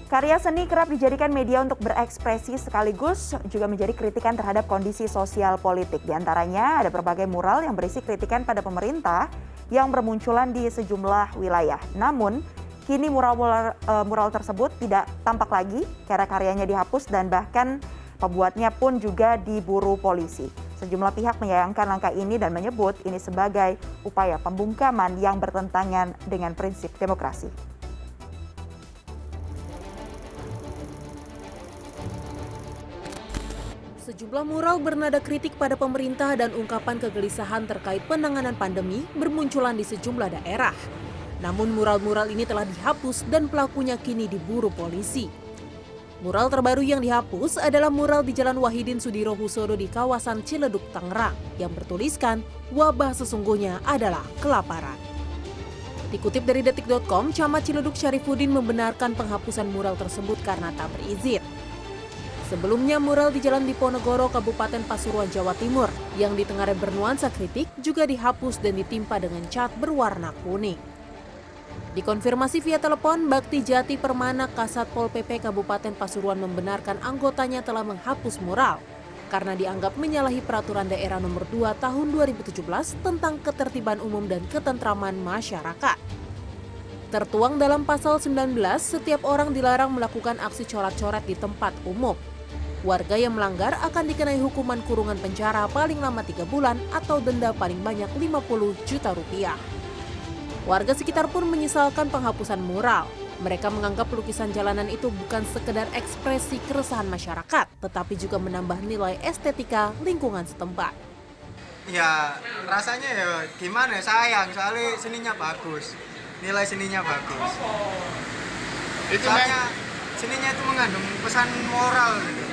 Karya seni kerap dijadikan media untuk berekspresi sekaligus juga menjadi kritikan terhadap kondisi sosial politik. Di antaranya ada berbagai mural yang berisi kritikan pada pemerintah yang bermunculan di sejumlah wilayah. Namun, kini mural tersebut tidak tampak lagi karena karyanya dihapus dan bahkan pembuatnya pun juga diburu polisi. Sejumlah pihak menyayangkan langkah ini dan menyebut ini sebagai upaya pembungkaman yang bertentangan dengan prinsip demokrasi. Sejumlah mural bernada kritik pada pemerintah dan ungkapan kegelisahan terkait penanganan pandemi bermunculan di sejumlah daerah. Namun mural-mural ini telah dihapus dan pelakunya kini diburu polisi. Mural terbaru yang dihapus adalah mural di Jalan Wahidin Sudirohusodo di kawasan Ciledug, Tangerang yang bertuliskan wabah sesungguhnya adalah kelaparan. Dikutip dari detik.com, Camat Ciledug Syarifuddin membenarkan penghapusan mural tersebut karena tak berizin. Sebelumnya mural di Jalan Diponegoro, Kabupaten Pasuruan, Jawa Timur yang di Tengare bernuansa kritik juga dihapus dan ditimpa dengan cat berwarna kuning. Dikonfirmasi via telepon, Bakti Jati Permana Kasat Pol PP Kabupaten Pasuruan membenarkan anggotanya telah menghapus mural karena dianggap menyalahi Peraturan Daerah Nomor 2 Tahun 2017 tentang ketertiban umum dan ketentraman masyarakat. Tertuang dalam pasal 19, setiap orang dilarang melakukan aksi coret-coret di tempat umum. Warga yang melanggar akan dikenai hukuman kurungan penjara paling lama 3 bulan atau denda paling banyak 50 juta rupiah. Warga sekitar pun menyesalkan penghapusan mural. Mereka menganggap lukisan jalanan itu bukan sekedar ekspresi keresahan masyarakat, tetapi juga menambah nilai estetika lingkungan setempat. Ya rasanya ya gimana, sayang soalnya seninya bagus, nilai seninya bagus. Soalnya seninya itu mengandung pesan moral gitu.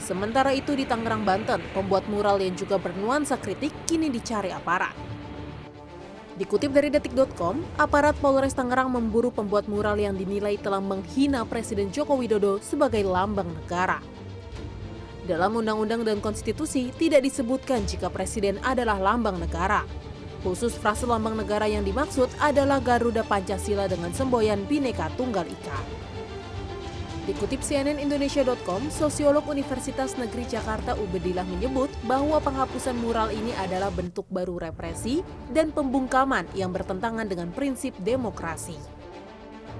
Sementara itu di Tangerang, Banten, pembuat mural yang juga bernuansa kritik kini dicari aparat. Dikutip dari detik.com, aparat Polres Tangerang memburu pembuat mural yang dinilai telah menghina Presiden Joko Widodo sebagai lambang negara. Dalam undang-undang dan konstitusi tidak disebutkan jika presiden adalah lambang negara. Khusus frase lambang negara yang dimaksud adalah Garuda Pancasila dengan semboyan Bhinneka Tunggal Ika. Dikutip cnnindonesia.com, sosiolog Universitas Negeri Jakarta Ubedillah menyebut bahwa penghapusan mural ini adalah bentuk baru represi dan pembungkaman yang bertentangan dengan prinsip demokrasi.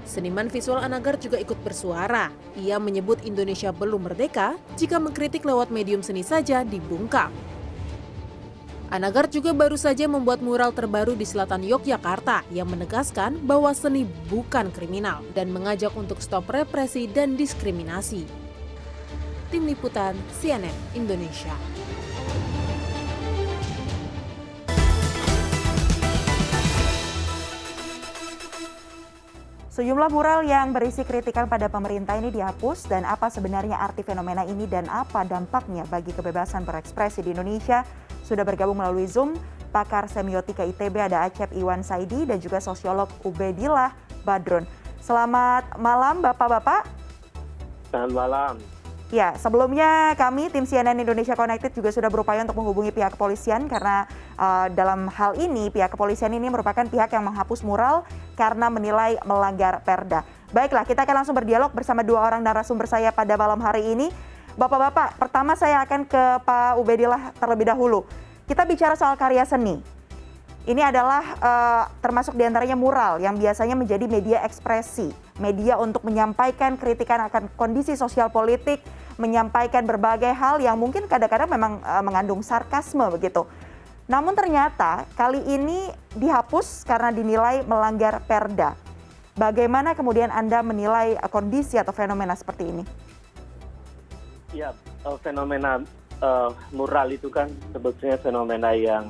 Seniman visual Anagar juga ikut bersuara. Ia menyebut Indonesia belum merdeka jika mengkritik lewat medium seni saja dibungkam. Anagar juga baru saja membuat mural terbaru di selatan Yogyakarta yang menegaskan bahwa seni bukan kriminal dan mengajak untuk stop represi dan diskriminasi. Tim Liputan CNN Indonesia. Sejumlah mural yang berisi kritikan pada pemerintah ini dihapus dan apa sebenarnya arti fenomena ini dan apa dampaknya bagi kebebasan berekspresi di Indonesia. Sudah bergabung melalui Zoom pakar semiotika ITB ada Acep Iwan Saidi dan juga sosiolog Ubedillah Badrun. Selamat malam Bapak-bapak. Selamat malam. Ya, sebelumnya kami tim CNN Indonesia Connected juga sudah berupaya untuk menghubungi pihak kepolisian karena dalam hal ini pihak kepolisian ini merupakan pihak yang menghapus mural karena menilai melanggar perda. Baiklah, kita akan langsung berdialog bersama dua orang narasumber saya pada malam hari ini. Bapak-bapak, pertama saya akan ke Pak Ubedillah terlebih dahulu. Kita bicara soal karya seni. Ini adalah termasuk diantaranya mural yang biasanya menjadi media ekspresi, media untuk menyampaikan kritikan akan kondisi sosial politik, menyampaikan berbagai hal yang mungkin kadang-kadang memang mengandung sarkasme begitu. Namun ternyata kali ini dihapus karena dinilai melanggar perda. Bagaimana kemudian Anda menilai kondisi atau fenomena seperti ini? Ya, fenomena mural itu kan sebetulnya fenomena yang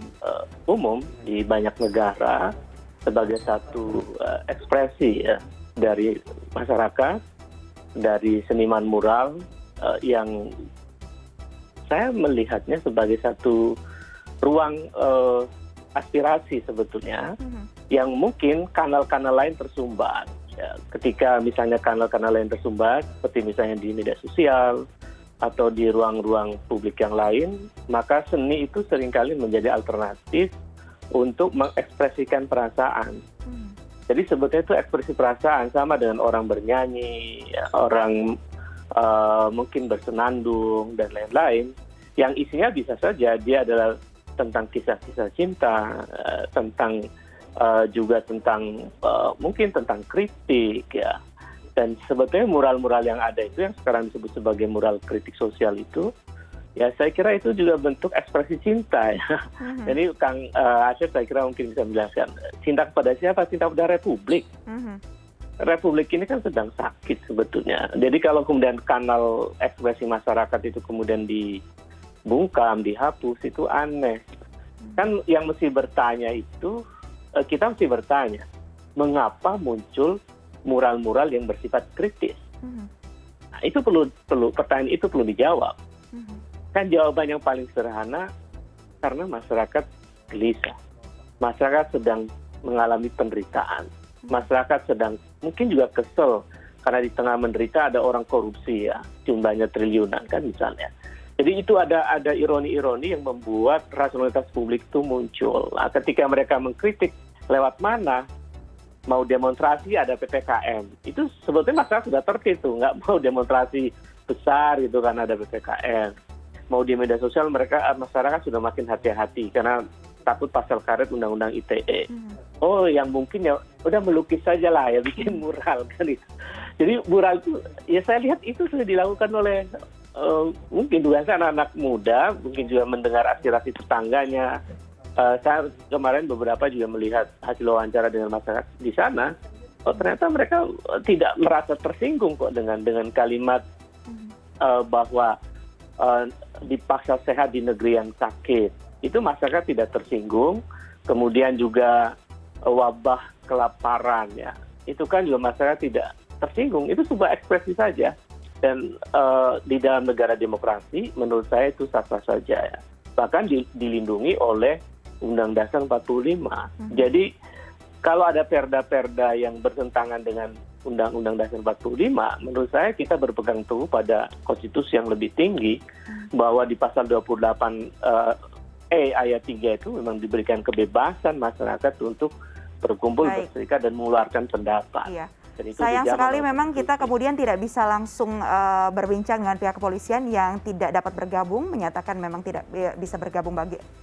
umum di banyak negara sebagai satu ekspresi ya, dari masyarakat, dari seniman mural yang saya melihatnya sebagai satu ruang aspirasi sebetulnya yang mungkin kanal-kanal lain tersumbat. Ya, ketika misalnya kanal-kanal lain tersumbat, seperti misalnya di media sosial, atau di ruang-ruang publik yang lain, maka seni itu seringkali menjadi alternatif untuk mengekspresikan perasaan. Jadi sebetulnya itu ekspresi perasaan sama dengan orang bernyanyi, ya, orang mungkin bersenandung dan lain-lain, yang isinya bisa saja dia adalah tentang kisah-kisah cinta, tentang juga tentang mungkin tentang kritik, ya. Dan sebetulnya mural-mural yang ada itu yang sekarang disebut sebagai mural kritik sosial itu, ya saya kira itu juga bentuk ekspresi cinta, ya. Jadi Kang Asep saya kira mungkin bisa menjelaskan, cinta kepada siapa? Cinta kepada Republik. Republik ini kan sedang sakit sebetulnya. Jadi kalau kemudian kanal ekspresi masyarakat itu kemudian dibungkam, dihapus, itu aneh. Kan yang mesti bertanya itu, kita mesti bertanya, mengapa muncul mural-mural yang bersifat kritis? Nah, itu pertanyaan itu perlu dijawab. Kan jawaban yang paling sederhana, karena masyarakat gelisah. Masyarakat sedang mengalami penderitaan. Masyarakat sedang mungkin juga kesel karena di tengah menderita ada orang korupsi, ya, jumlahnya triliunan kan misalnya. Jadi itu ada ironi-ironi yang membuat rasionalitas publik itu muncul. Nah, ketika mereka mengkritik lewat mana, mau demonstrasi ada PPKM, itu sebetulnya masyarakat sudah tertib tuh, nggak mau demonstrasi besar gitu karena ada PPKM. Mau di media sosial masyarakat sudah makin hati-hati karena takut pasal karet undang-undang ITE. Oh, yang mungkin ya udah melukis saja lah, ya bikin mural kan itu. Jadi mural itu, ya saya lihat itu sudah dilakukan oleh mungkin juga anak-anak muda, mungkin juga mendengar aspirasi tetangganya. Saya kemarin beberapa juga melihat hasil wawancara dengan masyarakat di sana. Oh, ternyata mereka tidak merasa tersinggung kok dengan kalimat bahwa dipaksa sehat di negeri yang sakit. Itu masyarakat tidak tersinggung. Kemudian juga wabah kelaparan, ya, itu kan juga masyarakat tidak tersinggung. Itu sebuah ekspresi saja. Dan di dalam negara demokrasi menurut saya itu sah-sah saja, ya. Bahkan dilindungi oleh Undang Dasar 45. Jadi kalau ada perda-perda yang bertentangan dengan Undang-Undang Dasar 45, menurut saya kita berpegang teguh pada konstitusi yang lebih tinggi, bahwa di pasal 28 ayat 3 itu memang diberikan kebebasan masyarakat untuk berkumpul, berserikat, dan mengeluarkan pendapat. Iya. Sayang sekali memang kita kemudian tidak bisa langsung berbincang dengan pihak kepolisian yang tidak dapat bergabung, menyatakan memang tidak bisa bergabung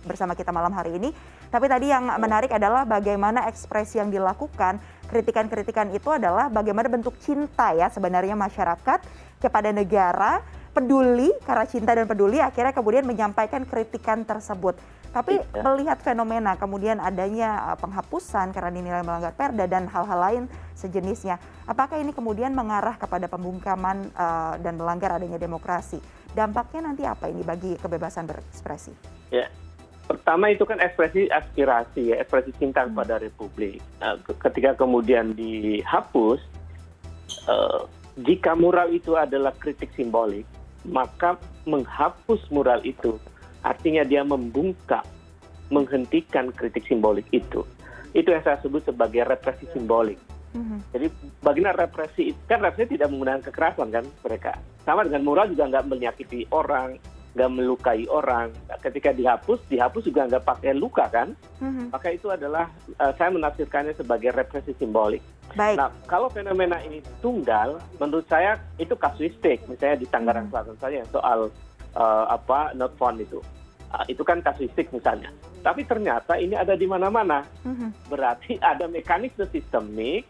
bersama kita malam hari ini. Tapi tadi yang menarik adalah bagaimana ekspresi yang dilakukan, kritikan-kritikan itu adalah bagaimana bentuk cinta, ya, sebenarnya masyarakat kepada negara, peduli karena cinta dan peduli, akhirnya kemudian menyampaikan kritikan tersebut. Tapi melihat fenomena kemudian adanya penghapusan karena dinilai melanggar perda dan hal-hal lain sejenisnya, apakah ini kemudian mengarah kepada pembungkaman dan melanggar adanya demokrasi? Dampaknya nanti apa ini bagi kebebasan berekspresi? Ya, pertama itu kan ekspresi aspirasi, ya, ekspresi cinta kepada Republik. Ketika kemudian dihapus, jika mural itu adalah kritik simbolik, maka menghapus mural itu artinya dia membungkam, menghentikan kritik simbolik itu. Itu yang saya sebut sebagai represi simbolik. Jadi bagian represi, kan represi tidak menggunakan kekerasan kan mereka. Sama dengan mural juga nggak menyakiti orang, nggak melukai orang. Ketika dihapus juga nggak pakai luka kan. Maka itu adalah, saya menafsirkannya sebagai represi simbolik. Baik. Nah, kalau fenomena ini tunggal, menurut saya itu kasuistik. Misalnya di Tangerang Selatan saja soal not found itu kan kasuistik misalnya. Tapi ternyata ini ada di mana-mana. Berarti ada mekanisme sistemik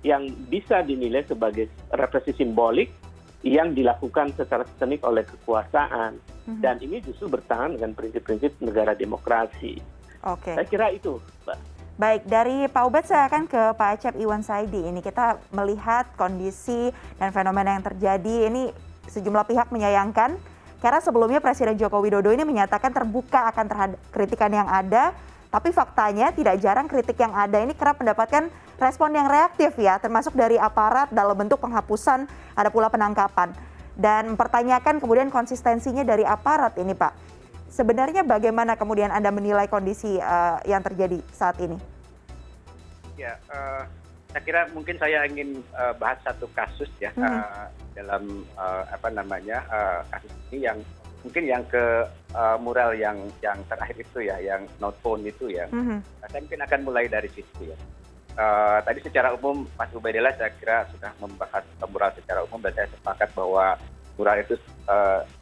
yang bisa dinilai sebagai represi simbolik yang dilakukan secara sistemik oleh kekuasaan. Dan ini justru bertahan dengan prinsip-prinsip negara demokrasi. Oke. Saya kira itu, Mbak. Baik, dari Pak Ubed saya akan ke Pak Acep Iwan Saidi. Ini kita melihat kondisi dan fenomena yang terjadi ini sejumlah pihak menyayangkan. Karena sebelumnya Presiden Joko Widodo ini menyatakan terbuka akan terhadap kritikan yang ada, tapi faktanya tidak jarang kritik yang ada ini kerap mendapatkan respon yang reaktif, ya, termasuk dari aparat dalam bentuk penghapusan, ada pula penangkapan. Dan mempertanyakan kemudian konsistensinya dari aparat ini, Pak. Sebenarnya bagaimana kemudian Anda menilai kondisi yang terjadi saat ini? Ya, saya kira mungkin saya ingin bahas satu kasus, ya, dalam kasus ini yang mungkin yang ke mural yang terakhir itu, ya, yang not found itu, ya. Saya mungkin akan mulai dari situ, ya. tadi secara umum Mas Ubaidillah saya kira sudah membahas mural secara umum dan saya sepakat bahwa mural itu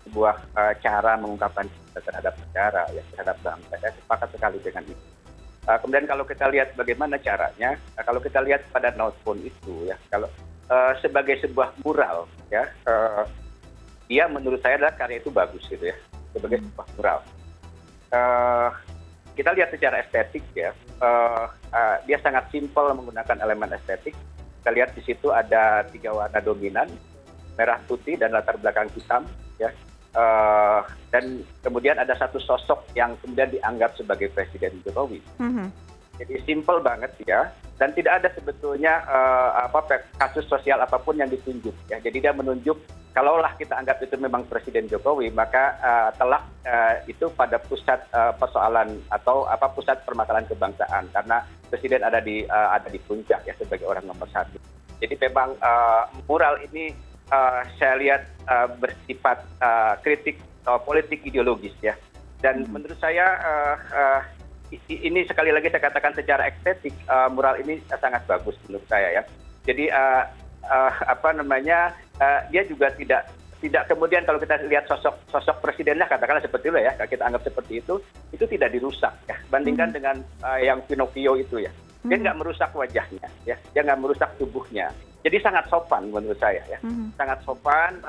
sebuah cara mengungkapkan cinta terhadap negara, ya, terhadap bangsa. Saya sepakat sekali dengan itu. Kemudian kalau kita lihat bagaimana caranya, kalau kita lihat pada notephone itu, ya, kalau sebagai sebuah mural, ya, dia menurut saya adalah karya itu bagus gitu ya, sebagai sebuah mural. Kita lihat secara estetik ya, dia sangat simpel menggunakan elemen estetik. Kita lihat di situ ada 3 warna dominan, merah, putih, dan latar belakang hitam, ya. Dan kemudian ada satu sosok yang kemudian dianggap sebagai Presiden Jokowi. Jadi simpel banget ya, dan tidak ada sebetulnya kasus sosial apapun yang ditunjuk. Ya. Jadi dia menunjuk, kalaulah kita anggap itu memang Presiden Jokowi, maka telah itu pada pusat persoalan atau pusat permasalahan kebangsaan, karena Presiden ada di puncak ya sebagai orang nomor 1. Jadi memang mural ini saya lihat bersifat kritik politik ideologis ya, dan menurut saya ini sekali lagi saya katakan secara estetik mural ini sangat bagus menurut saya ya. Jadi dia juga tidak kemudian kalau kita lihat sosok presidennya katakanlah seperti itu ya, kita anggap seperti itu tidak dirusak ya, bandingkan dengan yang Pinocchio itu ya. Dia nggak merusak wajahnya ya, dia nggak merusak tubuhnya. Jadi sangat sopan menurut saya ya, sangat sopan,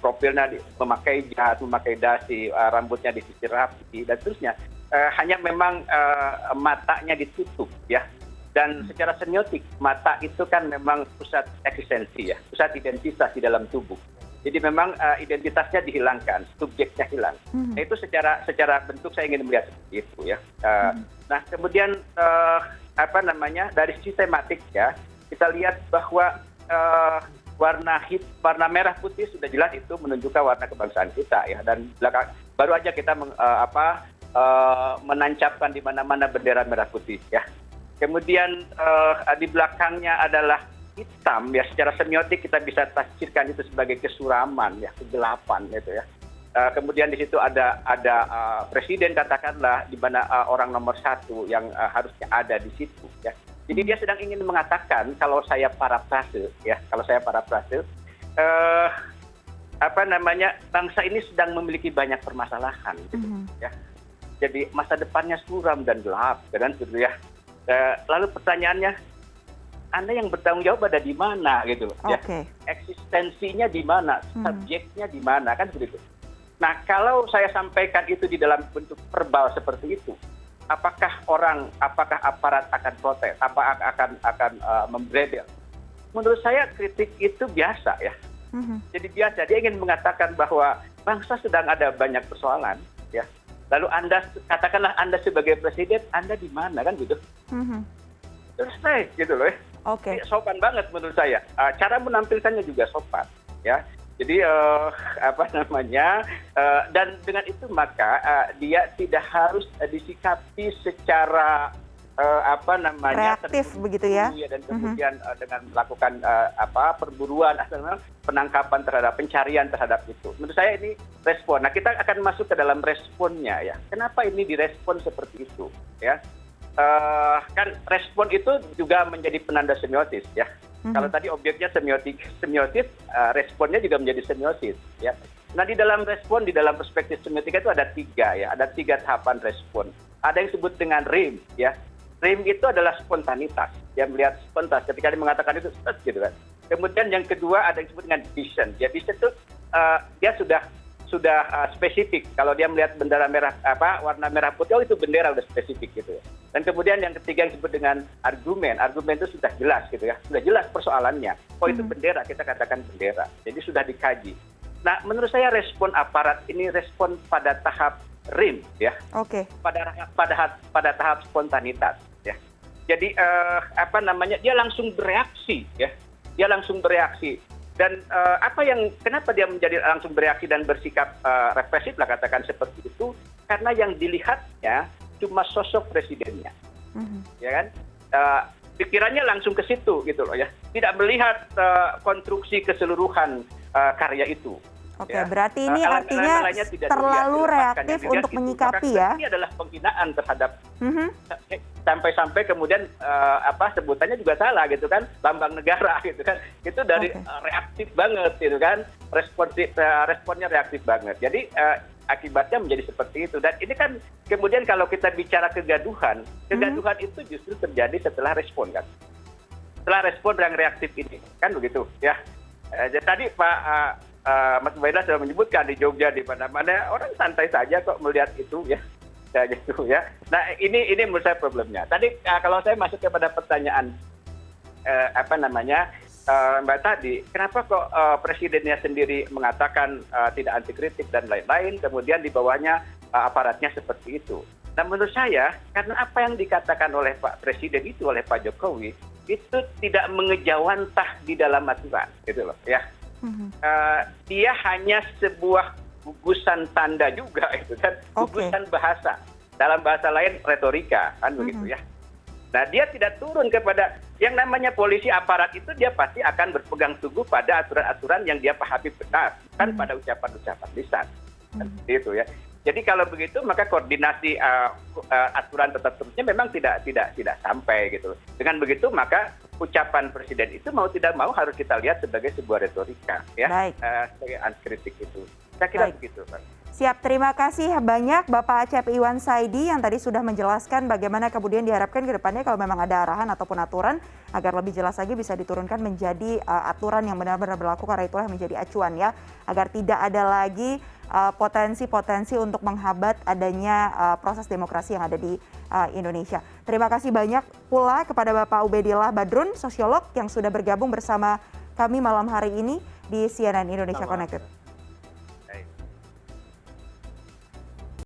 profilnya memakai jas, memakai dasi, rambutnya disisir rapi dan seterusnya. Hanya memang matanya ditutup ya, dan secara semiotik mata itu kan memang pusat eksistensi ya, pusat identitas di dalam tubuh. Jadi memang identitasnya dihilangkan, subjeknya hilang. Nah, itu secara bentuk saya ingin melihat seperti itu ya. Nah kemudian dari sisi tematik ya, kita lihat bahwa warna merah putih sudah jelas itu menunjukkan warna kebangsaan kita ya, dan baru aja kita menancapkan di mana-mana bendera merah putih ya. Kemudian di belakangnya adalah hitam ya, secara semiotik kita bisa tafsirkan itu sebagai kesuraman ya, kegelapan gitu ya. Kemudian di situ ada presiden katakanlah, di mana orang nomor 1 yang harusnya ada di situ ya. Jadi dia sedang ingin mengatakan, kalau saya parafrase bangsa ini sedang memiliki banyak permasalahan gitu ya. Jadi masa depannya suram dan gelap kan gitu ya. Lalu pertanyaannya, Anda yang bertanggung jawab ada di mana gitu loh ya. Eksistensinya di mana, subjeknya di mana kan begitu. Nah, kalau saya sampaikan itu di dalam bentuk verbal seperti itu, apakah aparat akan protes, akan membredel? Menurut saya kritik itu biasa ya. Jadi biasa, dia ingin mengatakan bahwa bangsa sedang ada banyak persoalan ya. Lalu katakanlah Anda sebagai presiden, Anda di mana kan gitu. Terus gitu loh ya. Sopan banget menurut saya. Cara menampilkannya juga sopan ya. Jadi dan dengan itu maka dia tidak harus disikapi secara reaktif begitu ya. Dan kemudian dengan melakukan perburuan, penangkapan terhadap pencarian terhadap itu. Menurut saya ini respon. Nah, kita akan masuk ke dalam responnya ya. Kenapa ini direspon seperti itu ya? Kan respon itu juga menjadi penanda semiotis ya. Kalau tadi objeknya semiotis, responnya juga menjadi semiotis ya. Nah, di dalam respon, di dalam perspektif semiotika itu ada 3 ya, ada 3 tahapan respon. Ada yang disebut dengan rim ya. Rim itu adalah spontanitas, dia melihat spontan ketika dia mengatakan itu gitu kan. Kemudian yang kedua ada yang disebut dengan vision. Ya, vision itu dia sudah spesifik. Kalau dia melihat bendera merah warna merah putih, itu bendera udah spesifik gitu ya. Dan kemudian yang ketiga yang disebut dengan argumen. Argumen itu sudah jelas gitu ya. Sudah jelas persoalannya. Itu bendera, kita katakan bendera. Jadi sudah dikaji. Nah, menurut saya respon aparat ini respon pada tahap rim ya. Pada tahap spontanitas ya. Jadi dia langsung bereaksi ya. Dia langsung bereaksi. Dan kenapa dia menjadi langsung bereaksi dan bersikap represif lah katakan seperti itu, karena yang dilihatnya cuma sosok presidennya, ya kan? Pikirannya langsung ke situ gitu loh ya, tidak melihat konstruksi keseluruhan karya itu. Oke, berarti ini Elemen artinya lainnya tidak terlalu dilepaskan, reaktif yang untuk dilihat itu. menyikapi Maka ya. ini adalah penghinaan terhadap Mhm. sampai-sampai kemudian sebutannya juga salah gitu kan, lambang negara gitu kan, itu dari Oke. reaktif banget gitu kan, responnya reaktif banget. Jadi akibatnya menjadi seperti itu. Dan ini kan kemudian kalau kita bicara kegaduhan itu justru terjadi setelah respon kan, setelah respon yang reaktif ini kan begitu ya. Jadi tadi Pak Mas Ubaidillah sudah menyebutkan di Jogja di mana-mana orang santai saja kok melihat itu ya. Ya gitu ya. Nah ini menurut saya problemnya. Tadi kalau saya masuk kepada pertanyaan Mbak tadi, kenapa kok presidennya sendiri mengatakan tidak anti kritik dan lain-lain, kemudian di bawahnya aparatnya seperti itu. Nah menurut saya karena apa yang dikatakan oleh Pak Presiden itu oleh Pak Jokowi itu tidak mengejawantah di dalam aturan, gitu loh ya. Dia hanya sebuah gugusan tanda juga itu kan, gugusan bahasa, dalam bahasa lain retorika kan begitu ya. Nah dia tidak turun kepada yang namanya polisi aparat itu, dia pasti akan berpegang teguh pada aturan-aturan yang dia pahami benar, kan pada ucapan-ucapan lisan, gitu ya. Jadi kalau begitu maka koordinasi aturan tetap terusnya memang tidak sampai gitu. Dengan begitu maka ucapan presiden itu mau tidak mau harus kita lihat sebagai sebuah retorika ya, sebagai anti kritik itu. Saya kira begitu, Pak. Siap, terima kasih banyak Bapak Acep Iwan Saidi yang tadi sudah menjelaskan bagaimana kemudian diharapkan ke depannya kalau memang ada arahan ataupun aturan agar lebih jelas lagi bisa diturunkan menjadi aturan yang benar-benar berlaku, karena itulah yang menjadi acuan ya, agar tidak ada lagi potensi-potensi untuk menghambat adanya proses demokrasi yang ada di Indonesia. Terima kasih banyak pula kepada Bapak Ubedillah Badrun, sosiolog yang sudah bergabung bersama kami malam hari ini di CNN Indonesia Connected.